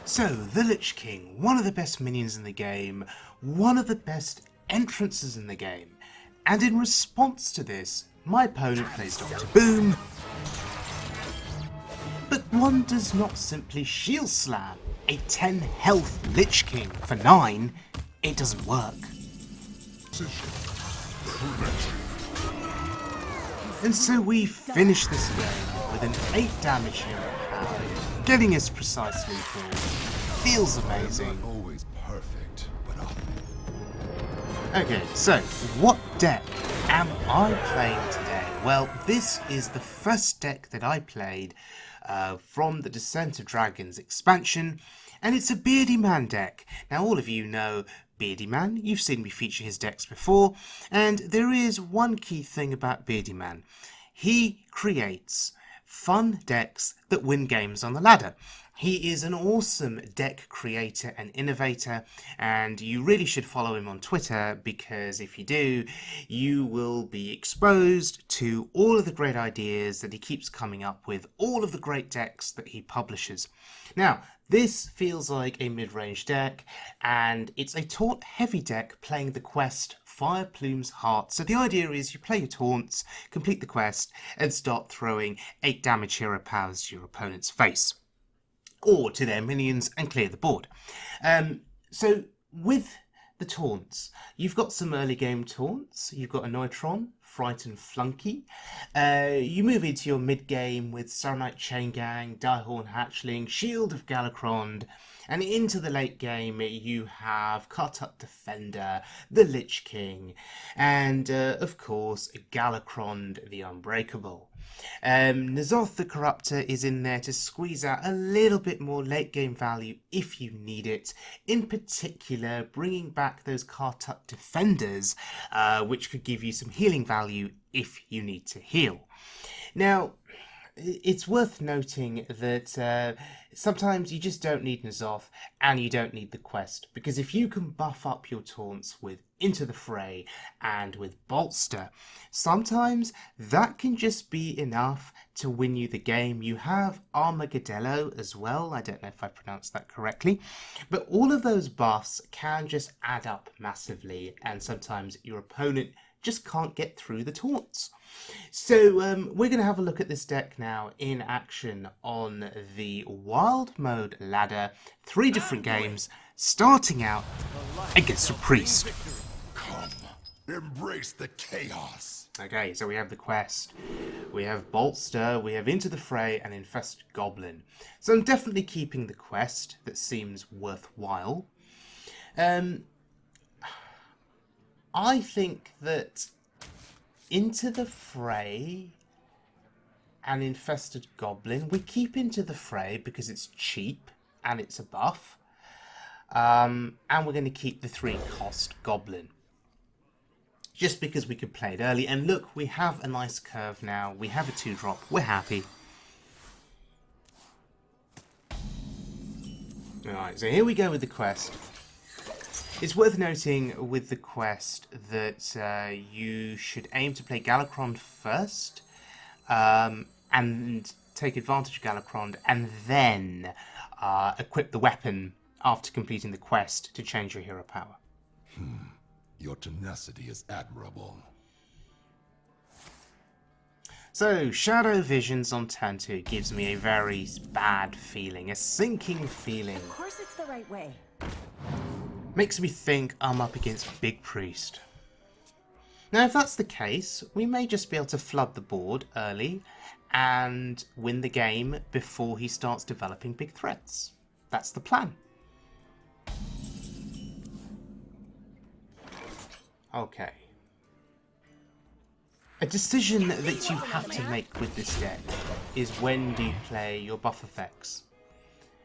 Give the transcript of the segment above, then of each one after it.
So, the Lich King, one of the best minions in the game, one of the best entrances in the game, and in response to this, my opponent plays Dr. Boom, but one does not simply shield slam a 10 health Lich King for 9, it doesn't work. And so we finish this game with an 8 damage hero power, getting us precisely killed. Feels amazing. Always perfect, but Okay, so what deck am I playing today? Well, this is the first deck that I played from the Descent of Dragons expansion, and it's a Beardyman deck. Now, all of you know Beardyman, you've seen me feature his decks before, and there is one key thing about Beardyman. He creates fun decks that win games on the ladder. He is an awesome deck creator and innovator, and you really should follow him on Twitter, because if you do, you will be exposed to all of the great ideas that he keeps coming up with, all of the great decks that he publishes. Now, this feels like a mid-range deck, and it's a taunt heavy deck playing the quest Fire Plume's Heart. So the idea is you play your taunts, complete the quest, and start throwing 8 damage hero powers to your opponent's face, or to their minions, and clear the board. So with the taunts, you've got some early game taunts. You've got a Neutron, Frightened Flunky. You move into your mid game with Saronite Chain Gang, Diehorn Hatchling, Shield of Galakron, and into the late game you have Kartuk Defender, the Lich King, and of course Galakron the Unbreakable. N'Zoth the Corruptor is in there to squeeze out a little bit more late game value if you need it, in particular bringing back those Kartuk Defenders, which could give you some healing value if you need to heal. Now, it's worth noting that sometimes you just don't need N'Zoth, and you don't need the quest, because if you can buff up your taunts with Into the Fray and with Bolster, sometimes that can just be enough to win you the game. You have Armageddon as well, I don't know if I pronounced that correctly, but all of those buffs can just add up massively, and sometimes your opponent just can't get through the taunts. So we're going to have a look at this deck now in action on the Wild Mode ladder. 3 different games, starting out against a Priest. come, embrace the chaos. Okay, so we have the quest, we have Bolster, we have Into the Fray, and Infested Goblin. So I'm definitely keeping the quest, that seems worthwhile. I think that Into the Fray and Infested Goblin, we keep Into the Fray because it's cheap and it's a buff. And we're going to keep the 3-cost Goblin, just because we could play it early. And look, we have a nice curve now. We have a 2-drop. We're happy. Alright, so here we go with the quest. It's worth noting with the quest that you should aim to play Galakron first, and take advantage of Galakron, and then equip the weapon after completing the quest to change your hero power. Your tenacity is admirable. So, Shadow Visions on turn 2 gives me a very bad feeling, a sinking feeling. Of course it's the right way. Makes me think I'm up against Big Priest. Now, if that's the case, we may just be able to flood the board early and win the game before he starts developing big threats. That's the plan. Okay. A decision that you have to make with this deck is when do you play your buff effects?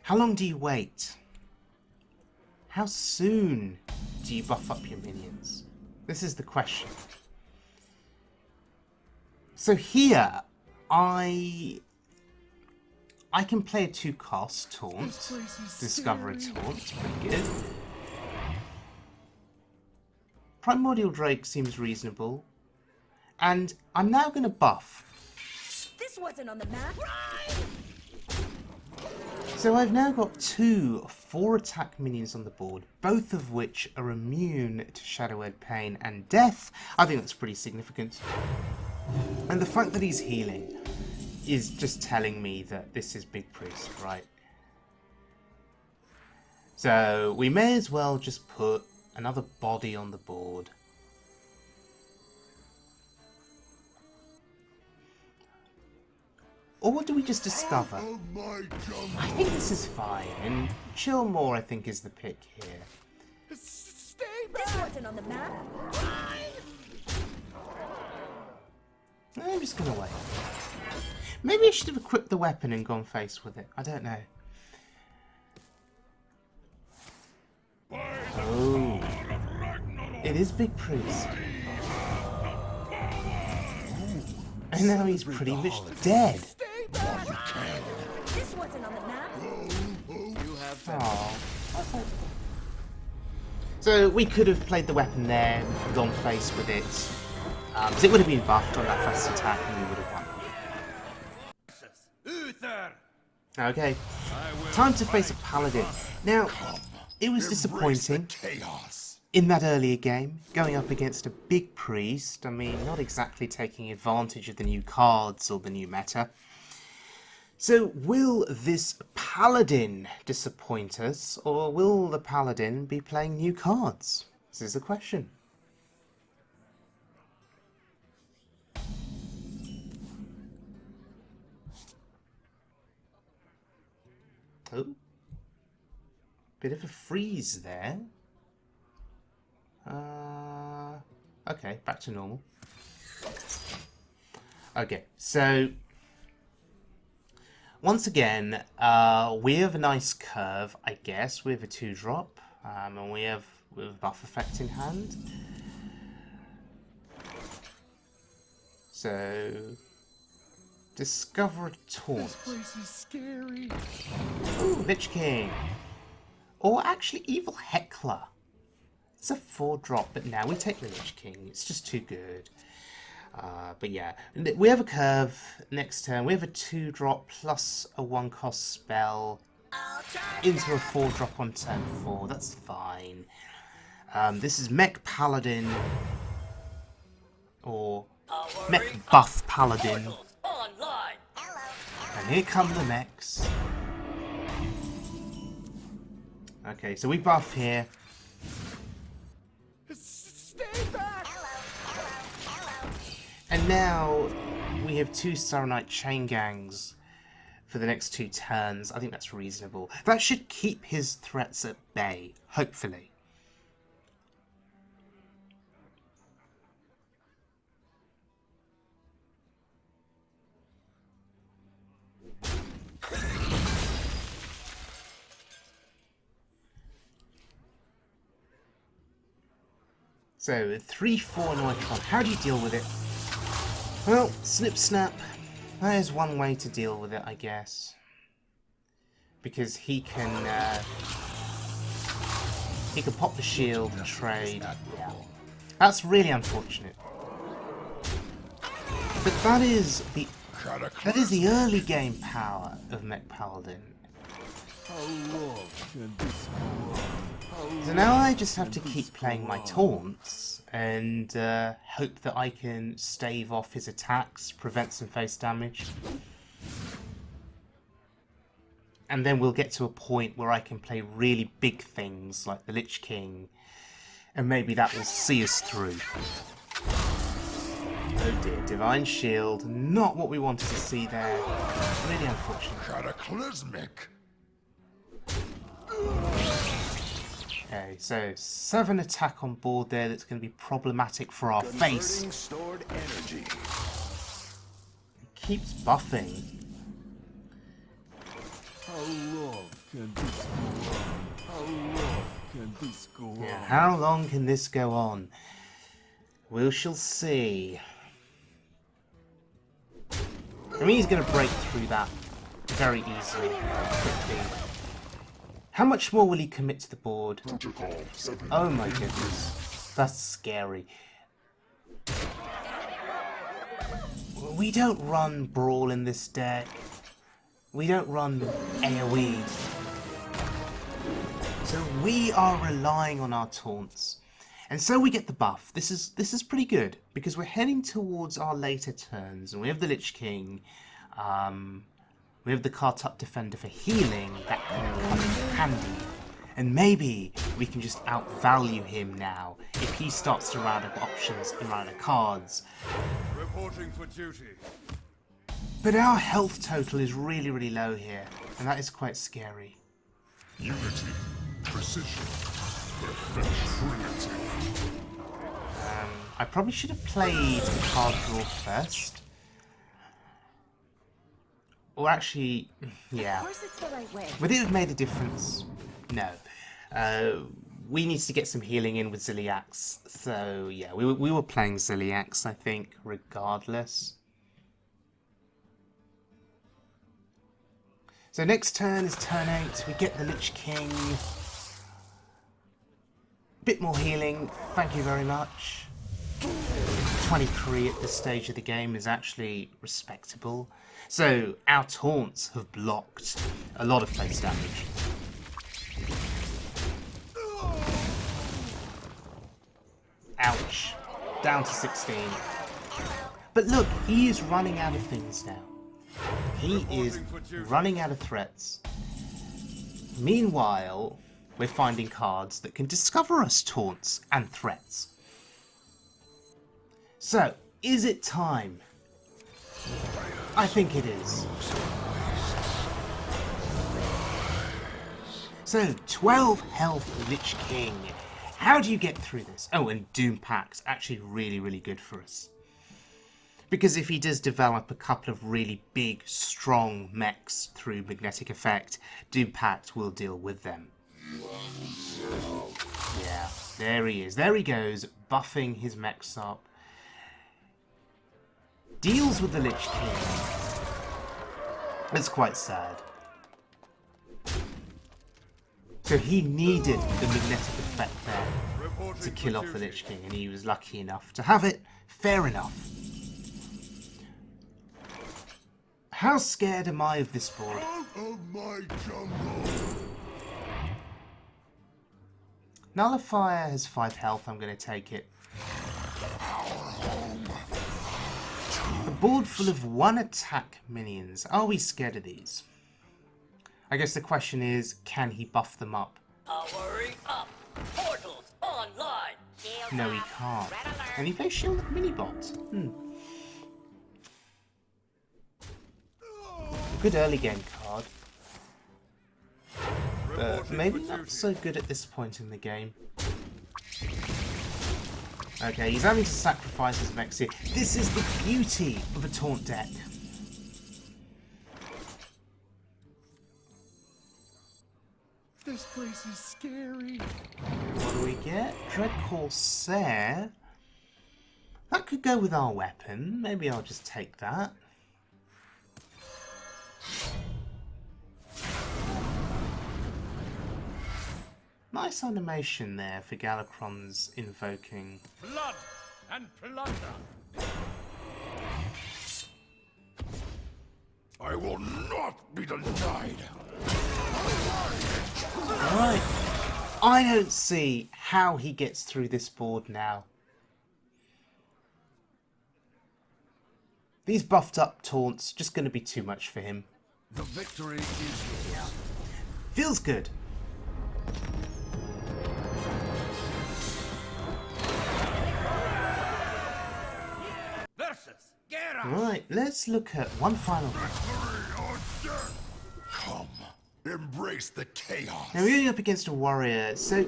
How long do you wait? How soon do you buff up your minions? This is the question. So here, I can play a 2-cost taunt, discover a taunt, it's pretty good. Primordial Drake seems reasonable, and I'm now going to buff. This wasn't on the map. So I've now got 2 4-attack minions on the board, both of which are immune to Shadow Word Pain and Death. I think that's pretty significant. And the fact that he's healing is just telling me that this is Big Priest, right? So we may as well just put another body on the board. Or do we just discover? I think this is fine, and chill more I think is the pick here. Stay back. This wasn't on the map. I'm just gonna wait. Maybe I should have equipped the weapon and gone face with it. I don't know. Oh. It is Big Priest. And now he's pretty much dead. This wasn't on the map. Oh. So we could have played the weapon there, gone face with it. So it would have been buffed on that first attack and we would have won. Okay, time to face a paladin. Now, it was disappointing in that earlier game, going up against a big priest. I mean, not exactly taking advantage of the new cards or the new meta. So, will this paladin disappoint us, or will the paladin be playing new cards? This is the question. Oh, bit of a freeze there. Okay, back to normal. Okay, so once again, we have a nice curve, I guess. We have a 2-drop, and we have a buff effect in hand. So, discover a taunt. This place is scary. Ooh, Lich King. Or actually, Evil Heckler. It's a 4-drop, but now we take the Lich King. It's just too good. But yeah, we have a curve next turn. We have a 2-drop plus a 1-cost spell into a 4-drop on turn 4. That's fine. This is Mech Paladin. Or Mech Buff Paladin. And here come the mechs. Okay, so we buff here. Stay back. And now we have 2 Saronite Chain Gangs for the next 2 turns. I think that's reasonable. That should keep his threats at bay, hopefully. So, 3-4 Nitron. How do you deal with it? Well, snip snap. That is one way to deal with it, I guess. Because he can pop the shield and trade. Yeah. That's really unfortunate. But that is the early game power of Mech Paladin. So now I just have to keep playing my taunts and hope that I can stave off his attacks, prevent some face damage. And then we'll get to a point where I can play really big things like the Lich King, and maybe that will see us through. Oh dear, Divine Shield, not what we wanted to see there. Really unfortunate. Cataclysmic. Okay, so 7 attack on board there. That's going to be problematic for our face. Stored energy. It keeps buffing. How long can this go on? How long can this go on? Yeah, how long can this go on? We shall see. I mean, he's going to break through that very easily, quickly. How much more will he commit to the board? Oh my goodness. That's scary. We don't run Brawl in this deck. We don't run AoE. So we are relying on our taunts. And so we get the buff. This is pretty good, because we're heading towards our later turns, and we have the Lich King. We have the Kartup Defender for healing that can come in handy. And maybe we can just outvalue him now if he starts to round up options and round up cards. Reporting for duty. But our health total is really, really low here, and that is quite scary. Unity. Precision. Perfect. I probably should have played the card draw first. Or actually, yeah. Of course it's the right way. Would it have made a difference? No. We need to get some healing in with Ziliax. So, yeah, we were playing Ziliax, I think, regardless. So next turn is turn 8. We get the Lich King. Bit more healing, thank you very much. 23 at this stage of the game is actually respectable. So our taunts have blocked a lot of face damage. Ouch. Down to 16. But look, he is running out of things now. He is running out of threats. Meanwhile, we're finding cards that can discover us taunts and threats. So, is it time? I think it is. So, 12 health Lich King. How do you get through this? Oh, and Doom Pact, actually really, really good for us. Because if he does develop a couple of really big, strong mechs through Magnetic Effect, Doom Pact will deal with them. Yeah, there he is. There he goes, buffing his mechs up. Deals with the Lich King. That's quite sad. So he needed the Magnetic Effect there to kill off the Lich King, and he was lucky enough to have it. Fair enough. How scared am I of this board? Out of my jungle. Nullifier has 5 health, I'm going to take it. A board full of 1 attack minions. Are we scared of these? I guess the question is, can he buff them up? Powering up. Portals online. No, he can't. And he plays Shield of Minibot. Good early game card. But maybe not so good at this point in the game. Okay, he's having to sacrifice his mechs here. This is the beauty of a taunt deck. This place is scary. What do we get? Dread Corsair. That could go with our weapon. Maybe I'll just take that. Nice animation there for Galakron's invoking. Blood and plunder. I will not be denied. Alright. I don't see how he gets through this board now. These buffed up taunts just going to be too much for him. The victory is yours. Feels good. Versus Gera. Right, let's look at one final. Come, embrace the chaos. Now we're going up against a warrior. So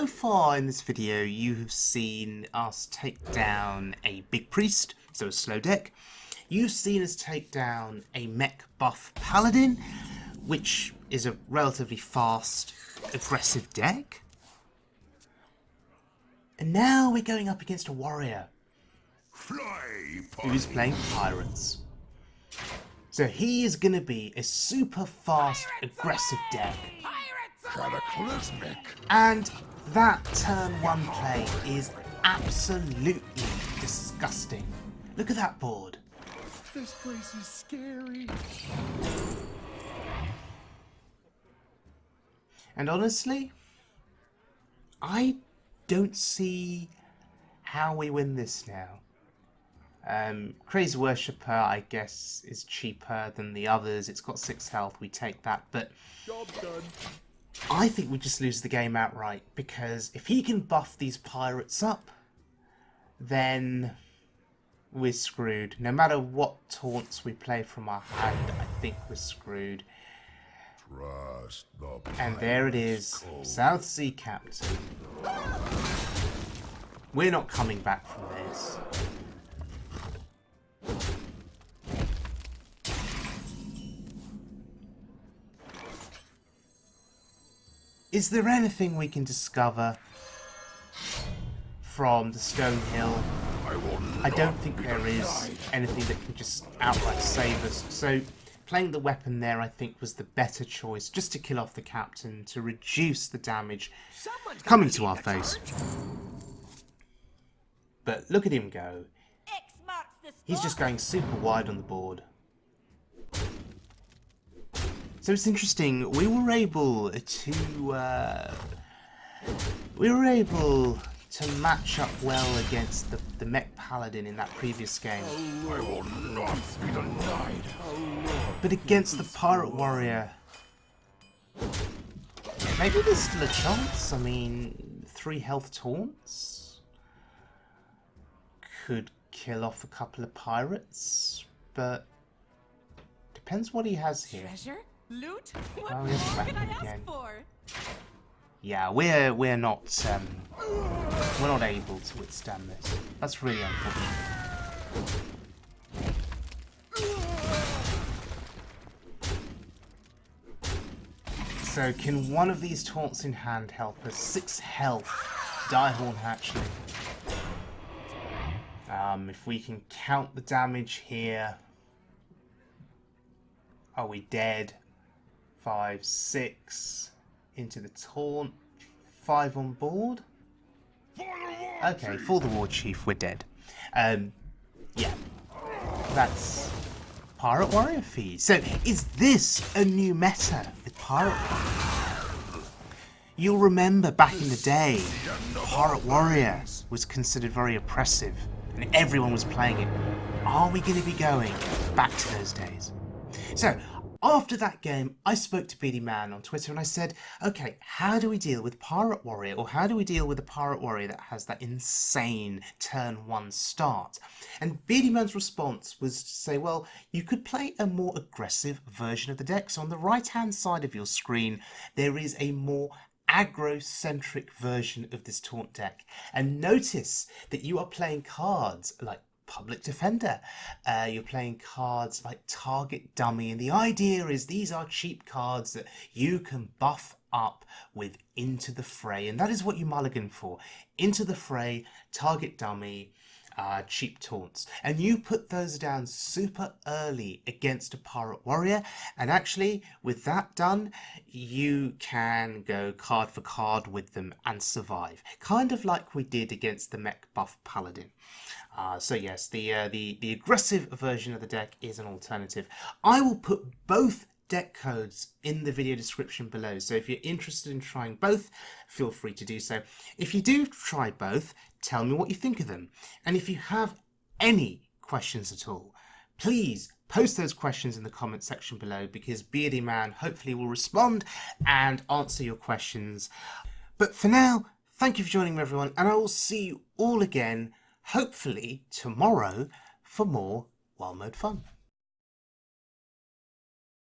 far in this video you have seen us take down a big priest, so a slow deck. You've seen us take down a mech buff paladin, which is a relatively fast, aggressive deck. And now we're going up against a warrior Fly, who's playing pirates. So he is going to be a super fast, aggressive deck. cataclysmic. And that turn 1 play is absolutely disgusting. Look at that board. This place is scary. And honestly, I don't see how we win this now. Crazy Worshipper, I guess, is cheaper than the others. It's got 6 health, we take that. But Job done. I think we just lose the game outright. Because if he can buff these pirates up, then we're screwed. No matter what taunts we play from our hand, I think we're screwed. Trust the And there it is, South Sea Captain. We're not coming back from this. Is there anything we can discover from the Stone Hill? I don't think there is anything that can just outright save us. So playing the weapon there, I think, was the better choice, just to kill off the captain, to reduce the damage coming to our face. But look at him go. X marks the spot. He's just going super wide on the board. So it's interesting, we were able to match up well against the Mech Paladin in that previous game. I will not be denied. But against the Pirate Warrior, maybe there's still a chance. I mean, 3 health taunts could kill off a couple of pirates, but depends what he has here. Treasure? Loot? What Oh, more yes, can I weapon ask again. for? Yeah, we're not able to withstand this. That's really unfortunate. So can one of these taunts in hand help us? 6 health, Diehorn Hatchling. If we can count the damage here. Are we dead? 5, 6 into the taunt. 5 on board. Okay, for the War Chief, we're dead. Yeah, that's Pirate Warrior fees. So, is this a new meta with Pirate Warrior? You'll remember back in the day, Pirate Warrior was considered very oppressive, and everyone was playing it. Are we going to be going back to those days? So, after that game, I spoke to Beardyman on Twitter and I said, okay, how do we deal with Pirate Warrior? Or how do we deal with a Pirate Warrior that has that insane turn 1 start? And Beardyman's response was to say, well, you could play a more aggressive version of the deck. So on the right-hand side of your screen, there is a more aggro-centric version of this taunt deck. And notice that you are playing cards like Public Defender. You're playing cards like Target Dummy, and the idea is these are cheap cards that you can buff up with Into the Fray, and that is what you mulligan for. Into the Fray, Target Dummy, cheap taunts, and you put those down super early against a Pirate Warrior, and actually with that done you can go card for card with them and survive, kind of like we did against the Mech Buff Paladin. So yes, the aggressive version of the deck is an alternative. I will put both deck codes in the video description below, so if you're interested in trying both, feel free to do so. If you do try both, tell me what you think of them. And if you have any questions at all, please post those questions in the comment section below, because Beardyman hopefully will respond and answer your questions. But for now, thank you for joining me, everyone, and I will see you all again hopefully tomorrow for more Wild Mode fun.